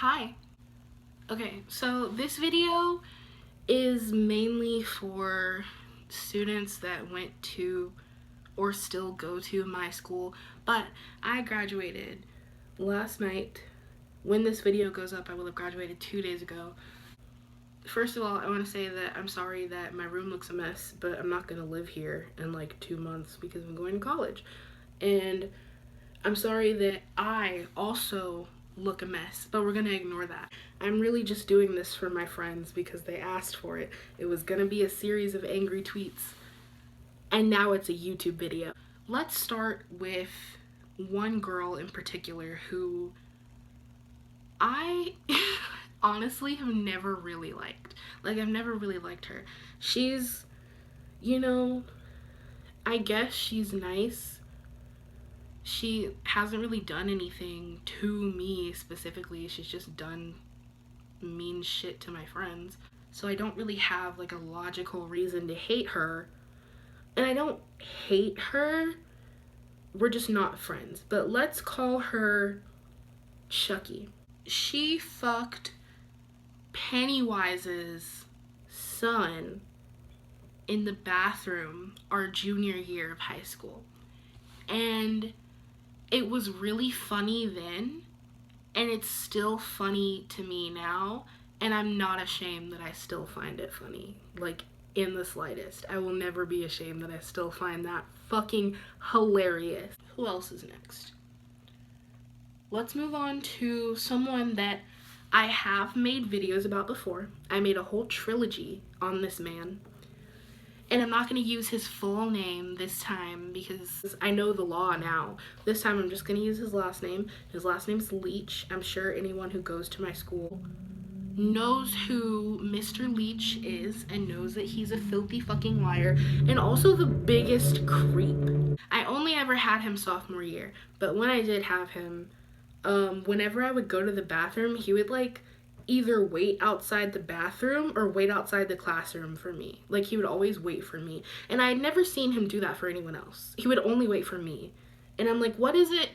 Hi. Okay, so this video is mainly for students that went to or still go to my school, but I graduated last night. When this video goes up, I will have graduated 2 days ago. First of all, I want to say that I'm sorry that my room looks a mess, but I'm not going to live here in like 2 months because I'm going to college. And I'm sorry that I also look a mess, but we're gonna ignore that. I'm really just doing this for my friends because they asked for it. It was gonna be a series of angry tweets, and now it's a YouTube video. Let's start with one girl in particular who I honestly have never really liked. Like, I've never really liked her. She's, I guess she's nice. She hasn't really done anything to me specifically. She's just done mean shit to my friends. So I don't really have like a logical reason to hate her. And I don't hate her. We're just not friends. But let's call her Chucky. She fucked Pennywise's son in the bathroom our junior year of high school. And it was really funny then, and it's still funny to me now, and I'm not ashamed that I still find it funny, like, in the slightest. I will never be ashamed that I still find that fucking hilarious. Who else is next? Let's move on to someone that I have made videos about before. I made a whole trilogy on this man. And I'm not going to use his full name this time because I know the law now. This time I'm just going to use his last name. His last name's Leach. I'm sure anyone who goes to my school knows who Mr. Leach is and knows that he's a filthy fucking liar and also the biggest creep. I only ever had him sophomore year, but when I did have him, whenever I would go to the bathroom, he would like either wait outside the bathroom or wait outside the classroom for me. Like, he would always wait for me. And I had never seen him do that for anyone else. He would only wait for me. And I'm like, what is it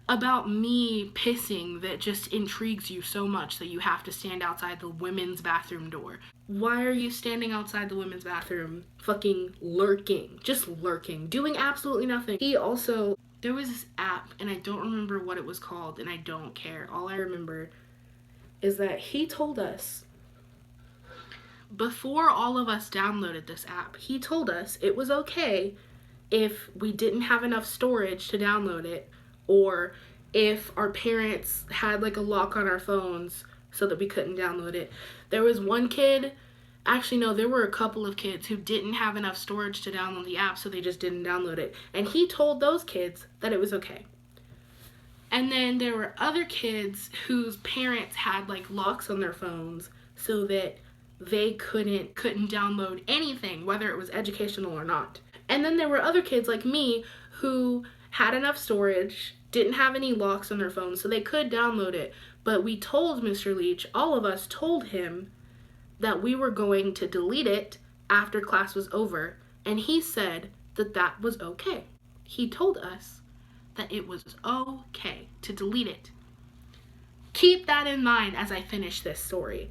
about me pissing that just intrigues you so much that you have to stand outside the women's bathroom door? Why are you standing outside the women's bathroom fucking lurking? Just lurking. Doing absolutely nothing. He also, there was this app, and I don't remember what it was called, and I don't care. All I remember is that he told us, before all of us downloaded this app, he told us it was okay if we didn't have enough storage to download it, or if our parents had like a lock on our phones so that we couldn't download it. There was one kid, actually no, there were a couple of kids who didn't have enough storage to download the app, so they just didn't download it. And he told those kids that it was okay. And then there were other kids whose parents had like locks on their phones so that they couldn't download anything, whether it was educational or not. And then there were other kids like me who had enough storage, didn't have any locks on their phones, so they could download it. But we told Mr. Leach, all of us told him that we were going to delete it after class was over, and he said that that was okay. He told us that it was okay to delete it. Keep that in mind as I finish this story.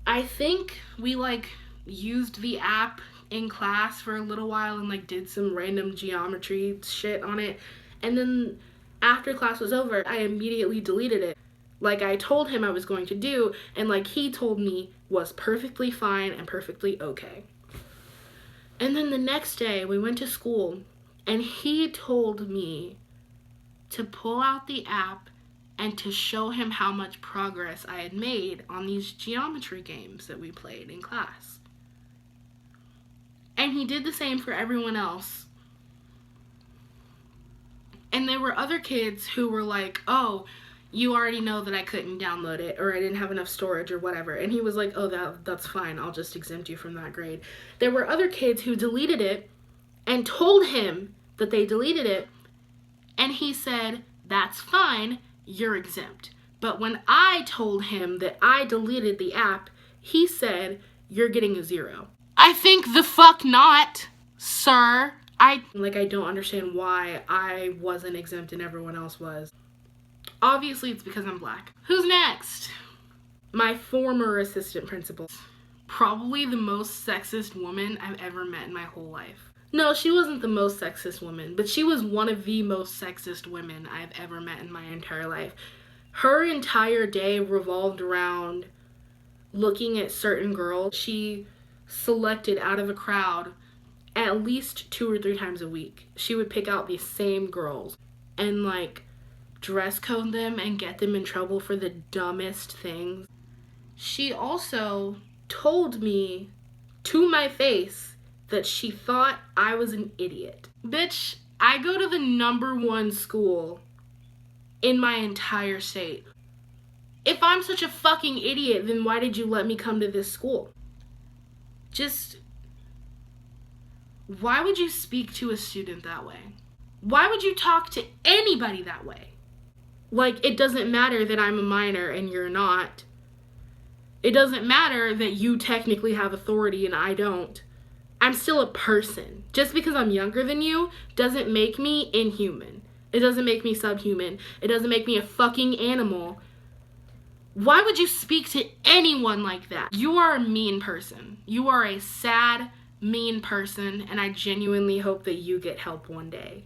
I think we like used the app in class for a little while and like did some random geometry shit on it, and then after class was over, I immediately deleted it like I told him I was going to do, and like he told me was perfectly fine and perfectly okay. And then the next day we went to school and he told me to pull out the app and to show him how much progress I had made on these geometry games that we played in class. And he did the same for everyone else. And there were other kids who were like, oh, you already know that I couldn't download it, or I didn't have enough storage or whatever. And he was like, oh, that's fine. I'll just exempt you from that grade. There were other kids who deleted it and told him that they deleted it. And he said, that's fine, you're exempt. But when I told him that I deleted the app, he said, you're getting a 0. I think the fuck not, sir. I don't understand why I wasn't exempt and everyone else was. Obviously, it's because I'm black. Who's next? My former assistant principal. Probably the most sexist woman I've ever met in my whole life. No, she wasn't the most sexist woman, but she was one of the most sexist women I've ever met in my entire life. Her entire day revolved around looking at certain girls she selected out of a crowd at least 2 or 3 times a week. She would pick out these same girls and like dress code them and get them in trouble for the dumbest things. She also told me to my face that she thought I was an idiot. Bitch, I go to the #1 school in my entire state. If I'm such a fucking idiot, then why did you let me come to this school? Just, why would you speak to a student that way? Why would you talk to anybody that way? Like, it doesn't matter that I'm a minor and you're not. It doesn't matter that you technically have authority and I don't. I'm still a person. Just because I'm younger than you doesn't make me inhuman. It doesn't make me subhuman. It doesn't make me a fucking animal. Why would you speak to anyone like that? You are a mean person. You are a sad, mean person, and I genuinely hope that you get help one day.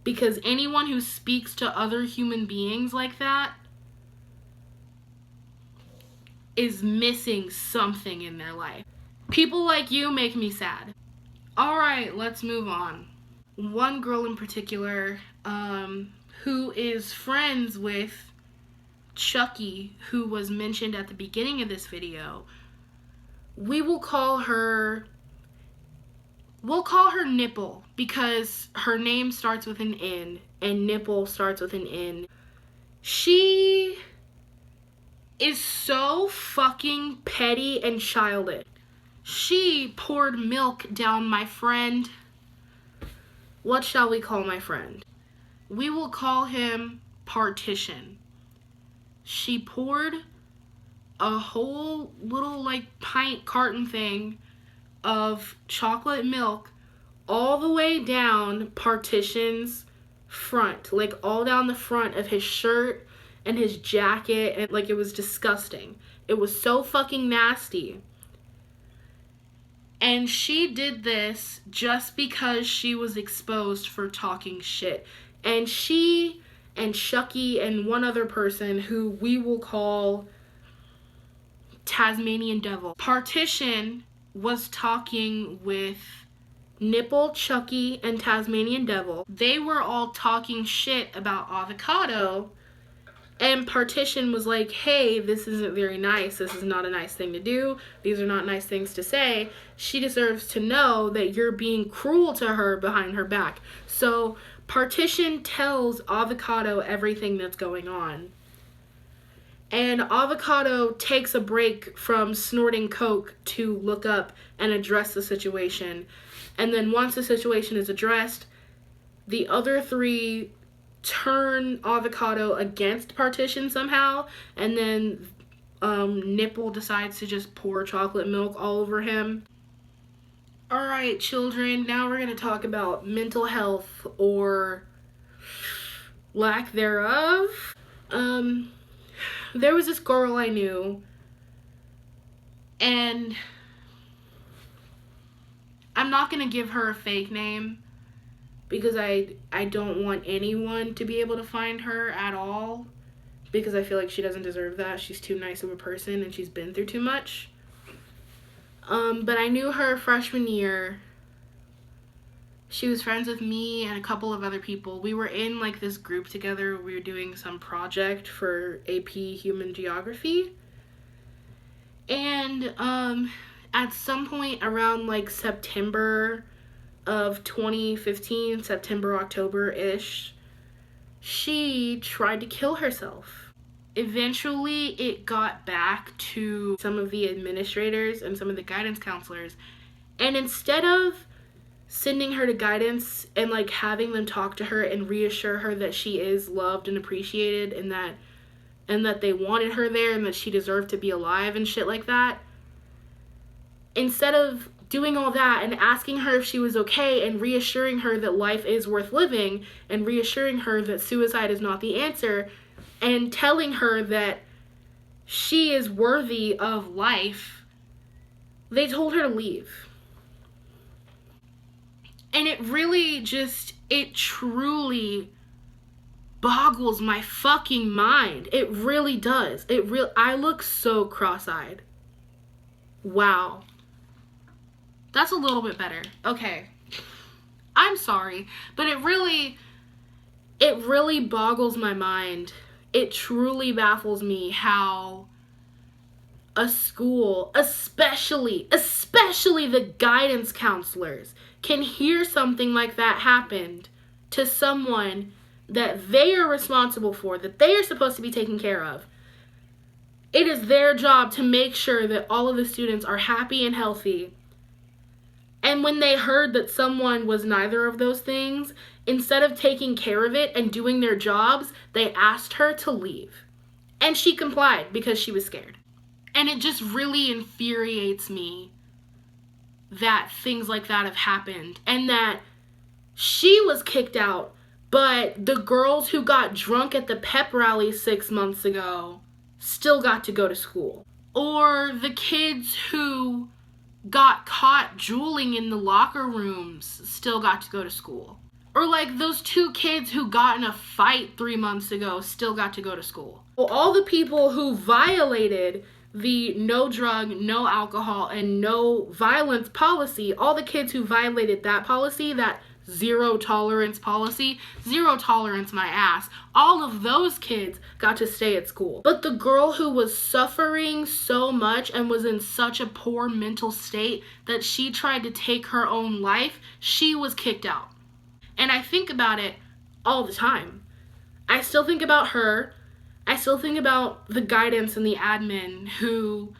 Because anyone who speaks to other human beings like that is missing something in their life. People like you make me sad. Alright, let's move on. One girl in particular, who is friends with Chucky, who was mentioned at the beginning of this video, we'll call her Nipple, because her name starts with an N and Nipple starts with an N. She is so fucking petty and childish. She poured milk down my friend. What shall we call my friend? We will call him Partition. She poured a whole little like pint carton thing of chocolate milk all the way down Partition's front, like all down the front of his shirt and his jacket, and like it was disgusting. It was so fucking nasty. And she did this just because she was exposed for talking shit. And she and Chucky and one other person who we will call Tasmanian Devil. Partition was talking with Nipple, Chucky, and Tasmanian Devil. They were all talking shit about Avocado. And Partition was like, hey, this isn't very nice. This is not a nice thing to do. These are not nice things to say. She deserves to know that you're being cruel to her behind her back. So Partition tells Avocado everything that's going on. And Avocado takes a break from snorting coke to look up and address the situation. And then once the situation is addressed, the other three turn Avocado against Partition somehow, and then Nipple decides to just pour chocolate milk all over him. Alright, children, now we're going to talk about mental health, or lack thereof. There was this girl I knew, and I'm not going to give her a fake name, because I don't want anyone to be able to find her at all, because I feel like she doesn't deserve that. She's too nice of a person and she's been through too much. But I knew her freshman year. She was friends with me and a couple of other people. We were in like this group together. We were doing some project for AP Human Geography. And at some point around like September of 2015, September, October-ish, she tried to kill herself. Eventually, it got back to some of the administrators and some of the guidance counselors, and instead of sending her to guidance and like having them talk to her and reassure her that she is loved and appreciated, and that they wanted her there and that she deserved to be alive and shit like that, instead of doing all that and asking her if she was okay and reassuring her that life is worth living and reassuring her that suicide is not the answer, and telling her that she is worthy of life, they told her to leave. And it really just, it truly boggles my fucking mind. It really does. I look so cross-eyed. Wow. That's a little bit better. Okay. I'm sorry, but it really boggles my mind. It truly baffles me how a school, especially the guidance counselors, can hear something like that happened to someone that they are responsible for, that they are supposed to be taking care of. It is their job to make sure that all of the students are happy and healthy. And when they heard that someone was neither of those things, instead of taking care of it and doing their jobs, they asked her to leave. And she complied because she was scared. And it just really infuriates me that things like that have happened and that she was kicked out, but the girls who got drunk at the pep rally 6 months ago still got to go to school. Or the kids who got caught drooling in the locker rooms still got to go to school. Or like those 2 kids who got in a fight 3 months ago still got to go to school. Well, all the people who violated the no drug, no alcohol, and no violence policy, all the kids who violated that policy, that zero tolerance policy, zero tolerance my ass, all of those kids got to stay at school. But the girl who was suffering so much and was in such a poor mental state that she tried to take her own life, she was kicked out. And I think about it all the time. I still think about her. I still think about the guidance and the admin who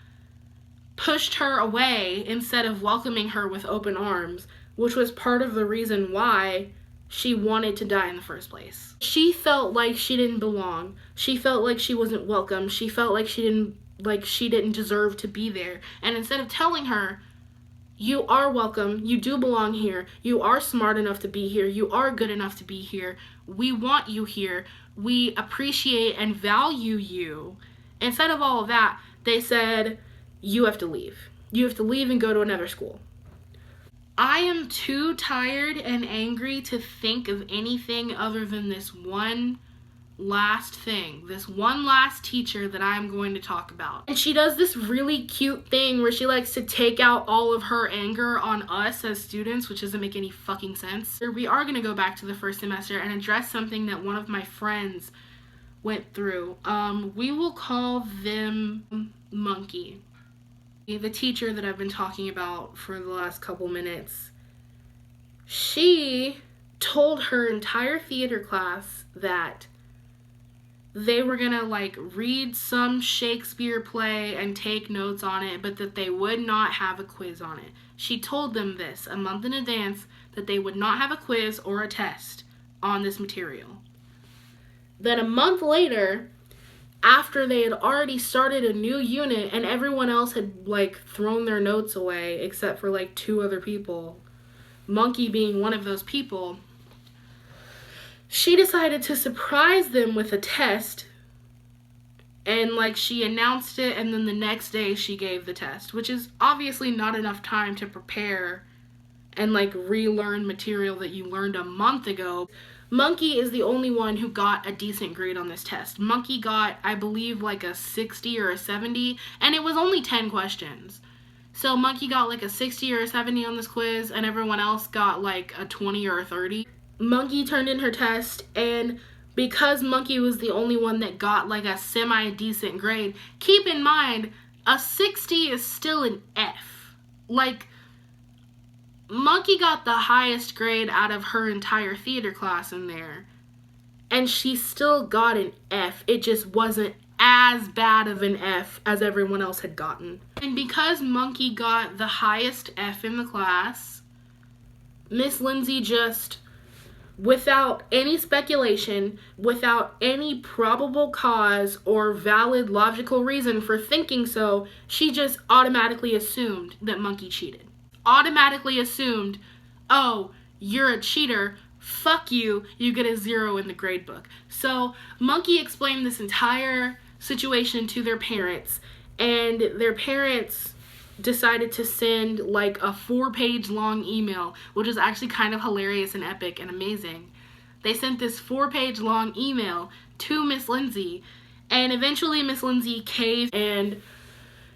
pushed her away instead of welcoming her with open arms, which was part of the reason why she wanted to die in the first place. She felt like she didn't belong. She felt like she wasn't welcome. She felt like she didn't deserve to be there. And instead of telling her, you are welcome, you do belong here, you are smart enough to be here, you are good enough to be here, we want you here, we appreciate and value you. Instead of all of that, they said, you have to leave. You have to leave and go to another school. I am too tired and angry to think of anything other than this one last thing, this one last teacher that I'm going to talk about. And she does this really cute thing where she likes to take out all of her anger on us as students, which doesn't make any fucking sense. We are going to go back to the first semester and address something that one of my friends went through. We will call them Monkey. The teacher that I've been talking about for the last couple minutes. She told her entire theater class that they were gonna read some Shakespeare play and take notes on it, but that they would not have a quiz on it. She told them this a month in advance, that they would not have a quiz or a test on this material. Then a month later, after they had already started a new unit and everyone else had thrown their notes away except for 2 other people, Monkey being one of those people, she decided to surprise them with a test, and she announced it, and then the next day she gave the test, which is obviously not enough time to prepare and relearn material that you learned a month ago. Monkey is the only one who got a decent grade on this test. Monkey got, I believe, a 60 or a 70, and it was only 10 questions. So Monkey got a 60 or a 70 on this quiz, and everyone else got a 20 or a 30. Monkey turned in her test, and because Monkey was the only one that got a semi-decent grade, keep in mind, a 60 is still an F. Monkey got the highest grade out of her entire theater class in there, and she still got an F. It just wasn't as bad of an F as everyone else had gotten. And because Monkey got the highest F in the class, Miss Lindsay just, without any speculation, without any probable cause or valid logical reason for thinking so, she just automatically assumed that Monkey cheated. Automatically assumed, oh, you're a cheater, fuck you, you get a 0 in the grade book. So Monkey explained this entire situation to their parents, and their parents decided to send like a 4-page long email, which is actually kind of hilarious and epic and amazing. They sent this 4-page long email to Miss Lindsay, and eventually Miss Lindsay caved, and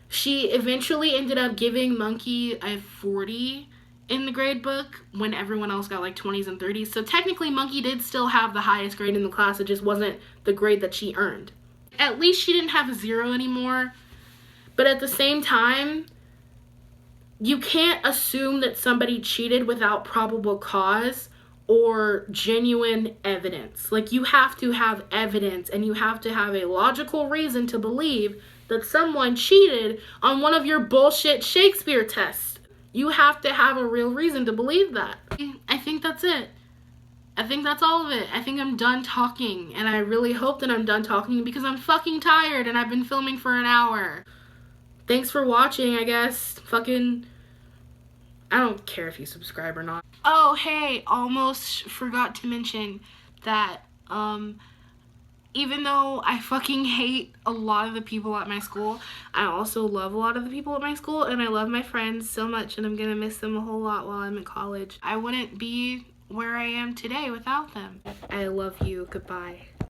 she eventually ended up giving Monkey a 40 in the grade book when everyone else got like 20s and 30s. So technically Monkey did still have the highest grade in the class. It just wasn't the grade that she earned. At least she didn't have a 0 anymore. But at the same time, you can't assume that somebody cheated without probable cause or genuine evidence. Like, you have to have evidence, and you have to have a logical reason to believe that someone cheated on one of your bullshit Shakespeare tests. You have to have a real reason to believe that. I think that's it. I think that's all of it. I think I'm done talking, and I really hope that I'm done talking because I'm fucking tired and I've been filming for an hour. Thanks for watching, I guess. I don't care if you subscribe or not. Oh, hey, almost forgot to mention that, even though I fucking hate a lot of the people at my school, I also love a lot of the people at my school, and I love my friends so much, and I'm gonna miss them a whole lot while I'm in college. I wouldn't be where I am today without them. I love you. Goodbye.